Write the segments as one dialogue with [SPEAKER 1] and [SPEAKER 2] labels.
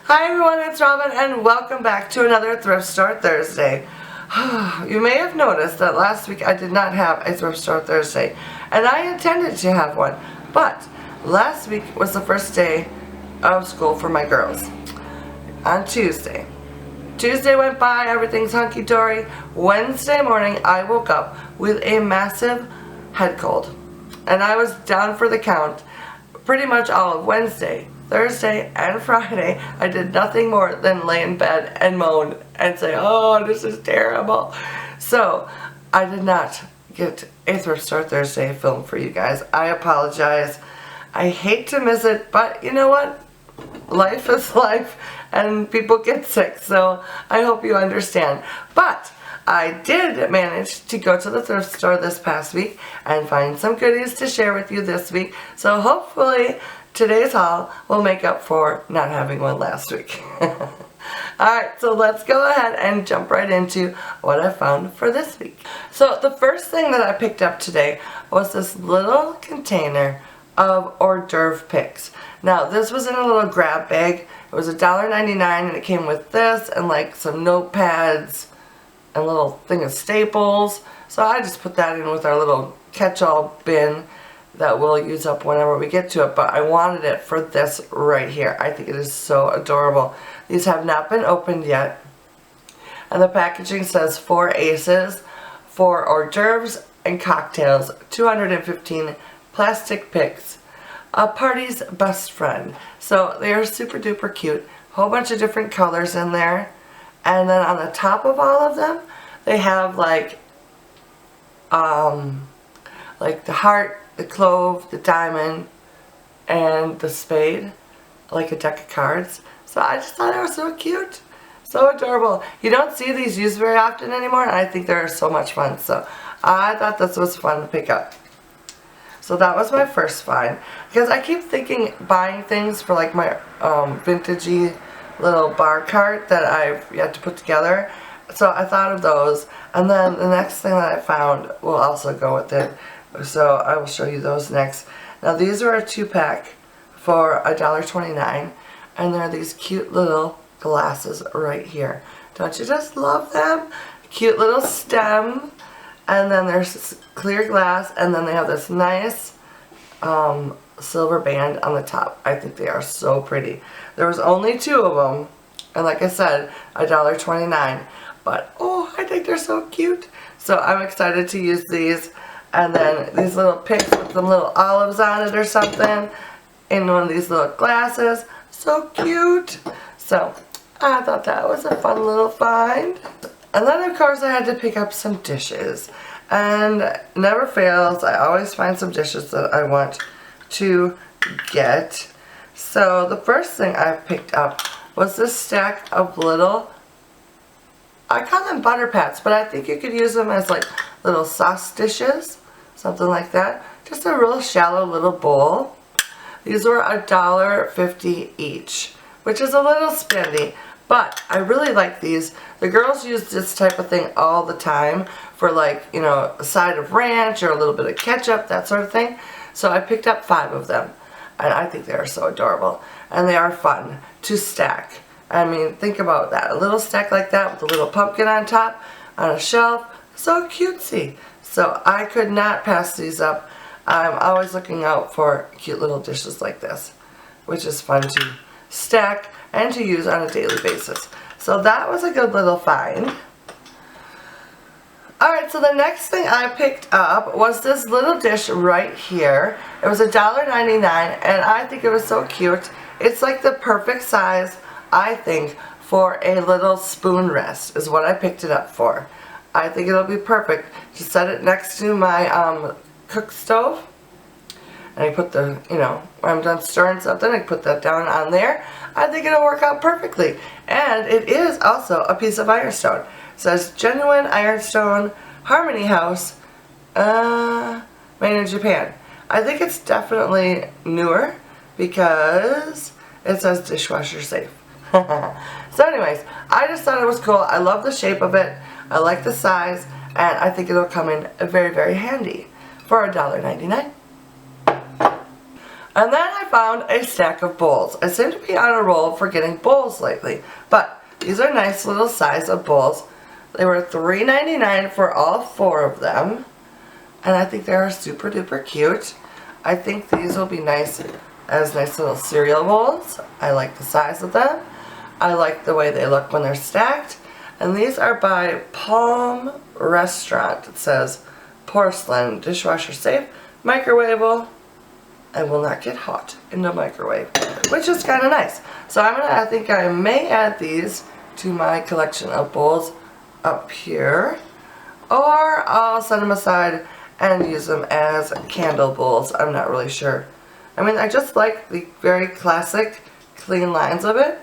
[SPEAKER 1] Hi everyone, it's Robin and welcome back to another Thrift Store Thursday. You may have noticed that last week I did not have a Thrift Store Thursday, and I intended to have one, but last week was the first day of school for my girls. On Tuesday went by, everything's hunky-dory. Wednesday morning I woke up with a massive head cold, and I was down for the count pretty much all of Wednesday. Thursday and Friday, I did nothing more than lay in bed and moan and say, oh, this is terrible. So, I did not get a Thrift Store Thursday film for you guys. I apologize. I hate to miss it, but you know what? Life is life, and people get sick, so I hope you understand. But I did manage to go to the thrift store this past week and find some goodies to share with you this week. So hopefully today's haul will make up for not having one last week. Alright, so let's go ahead and jump right into what I found for this week. So the first thing that I picked up today was this little container of hors d'oeuvre picks. Now this was in a little grab bag. It was $1.99 and it came with this and like some notepads and a little thing of staples. So I just put that in with our little catch-all bin that we'll use up whenever we get to it, but I wanted it for this right here. I think it is so adorable. These have not been opened yet, and the packaging says 4 aces, 4 hors d'oeuvres and cocktails, 215 plastic picks, a party's best friend. So they are super duper cute, whole bunch of different colors in there, and then on the top of all of them they have like the heart, the clove, the diamond, and the spade, like a deck of cards. So I just thought it was so cute, so adorable. You don't see these used very often anymore, and I think they're so much fun. So I thought this was fun to pick up. So that was my first find, because I keep thinking buying things for like my vintagey little bar cart that I've yet to put together. So I thought of those, and then the next thing that I found will also go with it. So I will show you those next. Now these are a 2-pack for $1.29, and they're these cute little glasses right here. Don't you just love them? Cute little stem, and then there's clear glass, and then they have this nice silver band on the top. I think they are so pretty. There was only 2 of them, and like I said, $1.29. But oh, I think they're so cute. So I'm excited to use these. And then these little picks with some little olives on it or something in one of these little glasses. So cute. So I thought that was a fun little find. And then of course I had to pick up some dishes. And never fails, I always find some dishes that I want to get. So the first thing I picked up was this stack of little, I call them butter pats, but I think you could use them as like little sauce dishes. Something like that. Just a real shallow little bowl. These were $1.50 each, which is a little spendy, but I really like these. The girls use this type of thing all the time for like, you know, a side of ranch or a little bit of ketchup, that sort of thing. So I picked up 5 of them, and I think they are so adorable, and they are fun to stack. I mean, think about that. A little stack like that with a little pumpkin on top on a shelf. So cutesy. So I could not pass these up. I'm always looking out for cute little dishes like this, which is fun to stack and to use on a daily basis. So that was a good little find. Alright, so the next thing I picked up was this little dish right here. It was $1.99, and I think it was so cute. It's like the perfect size, I think, for a little spoon rest is what I picked it up for. I think it'll be perfect to set it next to my cook stove. And I put the, you know, when I'm done stirring something, I put that down on there. I think it'll work out perfectly. And it is also a piece of ironstone. It says Genuine Ironstone Harmony House, made in Japan. I think it's definitely newer because it says dishwasher safe. So anyways, I just thought it was cool. I love the shape of it. I like the size, and I think it'll come in very, very handy for $1.99. And then I found a stack of bowls. I seem to be on a roll for getting bowls lately. But these are nice little size of bowls. They were $3.99 for all 4 of them. And I think they are super duper cute. I think these will be nice as nice little cereal bowls. I like the size of them. I like the way they look when they're stacked. And these are by Palm Restaurant. It says porcelain, dishwasher safe, microwavable, and will not get hot in the microwave, which is kind of nice. So I think I may add these to my collection of bowls up here, or I'll set them aside and use them as candle bowls. I'm not really sure. I mean, I just like the very classic clean lines of it.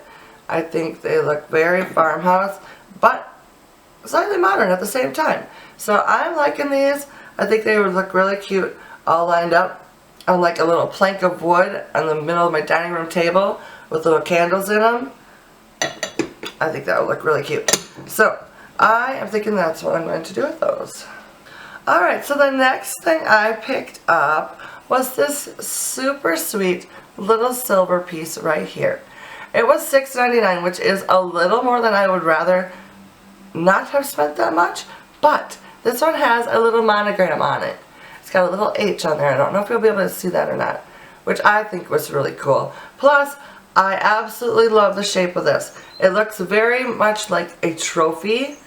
[SPEAKER 1] I think they look very farmhouse, but slightly modern at the same time. So I'm liking these. I think they would look really cute all lined up on like a little plank of wood on the middle of my dining room table with little candles in them. I think that would look really cute. So I am thinking that's what I'm going to do with those. Alright, so the next thing I picked up was this super sweet little silver piece right here. It was $6.99, which is a little more than I would rather not have spent that much, but this one has a little monogram on it. It's got a little H on there. I don't know if you'll be able to see that or not, which I think was really cool. Plus, I absolutely love the shape of this. It looks very much like a trophy.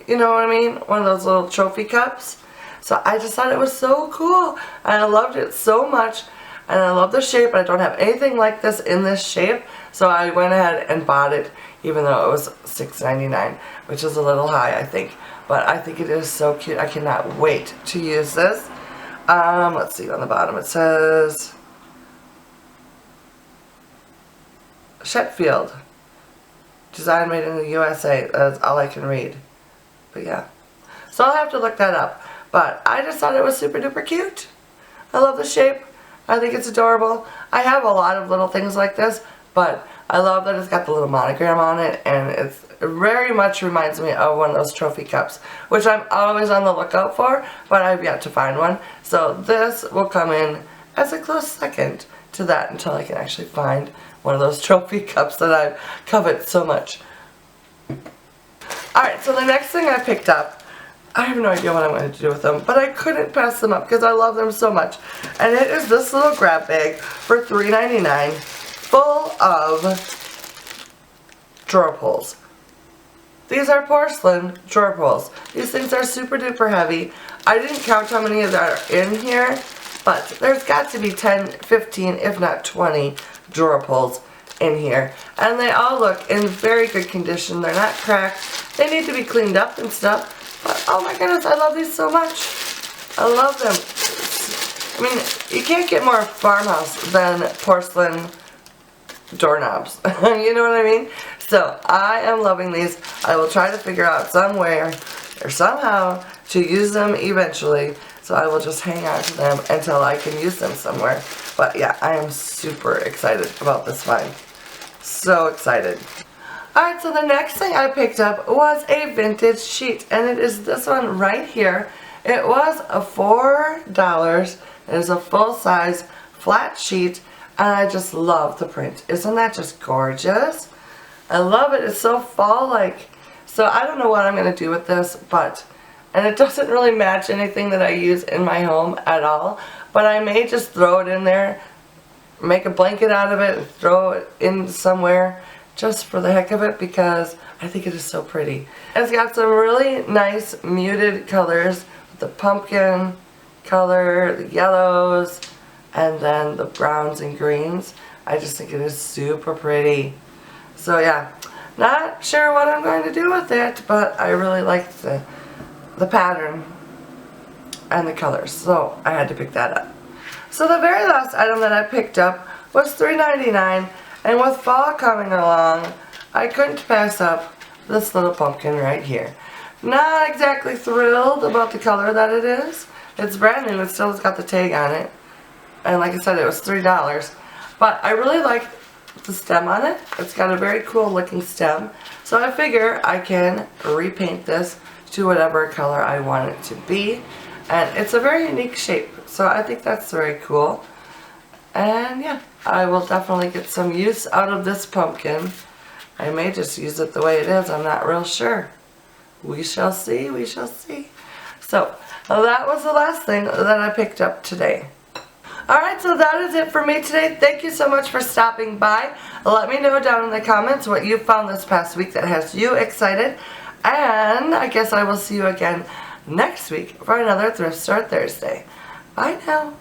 [SPEAKER 1] You know what I mean? One of those little trophy cups. So I just thought it was so cool. And I loved it so much. And I love the shape. I don't have anything like this in this shape. So I went ahead and bought it, even though it was $6.99, which is a little high, I think. But I think it is so cute. I cannot wait to use this. Let's see, on the bottom it says Sheffield. Design made in the USA. That's all I can read. But yeah. So I'll have to look that up. But I just thought it was super duper cute. I love the shape. I think it's adorable. I have a lot of little things like this, but I love that it's got the little monogram on it, and it very much reminds me of one of those trophy cups, which I'm always on the lookout for, but I've yet to find one. So this will come in as a close second to that until I can actually find one of those trophy cups that I covet so much. Alright, so the next thing I picked up, I have no idea what I'm going to do with them, but I couldn't pass them up because I love them so much. And it is this little grab bag for $3.99, full of drawer pulls. These are porcelain drawer pulls. These things are super duper heavy. I didn't count how many of that are in here, but there's got to be 10, 15, if not 20 drawer pulls in here. And they all look in very good condition. They're not cracked. They need to be cleaned up and stuff. But oh my goodness, I love these so much. I love them. I mean, you can't get more farmhouse than porcelain doorknobs. You know what I mean? So I am loving these. I will try to figure out somewhere or somehow to use them eventually. So I will just hang on to them until I can use them somewhere. But yeah, I am super excited about this find. So excited. Alright, so the next thing I picked up was a vintage sheet, and it is this one right here. It was $4. It is a full-size flat sheet, and I just love the print. Isn't that just gorgeous? I love it. It's so fall-like. So I don't know what I'm going to do with this, and it doesn't really match anything that I use in my home at all, but I may just throw it in there, make a blanket out of it, and throw it in somewhere just for the heck of it because I think it is so pretty. It's got some really nice muted colors, the pumpkin color, the yellows, and then the browns and greens. I just think it is super pretty. So yeah, not sure what I'm going to do with it, but I really like the pattern and the colors, so I had to pick that up. So the very last item that I picked up was $3.99, and with fall coming along, I couldn't pass up this little pumpkin right here. Not exactly thrilled about the color that it is. It's brand new, it still has got the tag on it, and like I said, it was $3. But I really like the stem on it. It's got a very cool looking stem, so I figure I can repaint this to whatever color I want it to be. And it's a very unique shape, so I think that's very cool. And yeah, I will definitely get some use out of this pumpkin. I may just use it the way it is, I'm not real sure. We shall see, we shall see. So, that was the last thing that I picked up today. Alright, so that is it for me today. Thank you so much for stopping by. Let me know down in the comments what you found this past week that has you excited. And I guess I will see you again next week for another Thrift Store Thursday. Bye now.